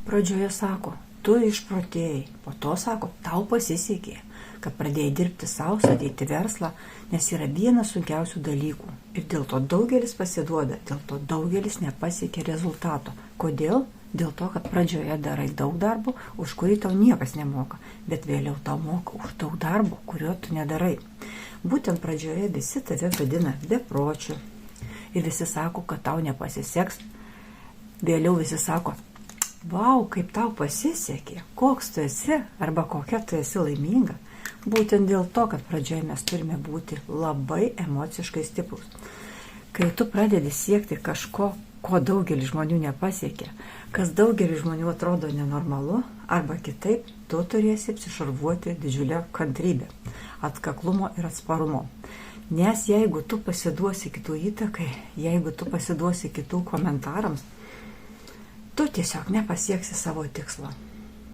Pradžioje sako, tu išprotėjai, po to sako, tau pasisekė, kad pradėjai dirbti savo, statyti verslą, nes yra vienas sunkiausių dalykų. Ir dėl to daugelis pasiduoda, dėl to daugelis nepasiekia rezultato. Kodėl? Dėl to, kad pradžioje darai daug darbo, už kurį tau niekas nemoka, bet vėliau tau moka už daug darbo, kurio tu nedarai. Būtent pradžioje visi tave vadina bepročiu ir visi sako, kad tau nepasiseks. Vėliau visi sako, vau, kaip tau pasisekė, koks tu esi arba kokia tu esi laiminga. Būtent dėl to, kad pradžioje mes turime būti labai emociškai stiprus. Kai tu pradedi siekti kažko, ko daugelis žmonių nepasiekia, kas daugelis žmonių atrodo nenormalu, arba kitaip, tu turėsi apsišarvuoti didžiulę kantrybę, atkaklumo ir atsparumo. Nes jeigu tu pasiduosi kitų įtakai, jeigu tu pasiduosi kitų komentarams, tu tiesiog nepasieksi savo tikslo.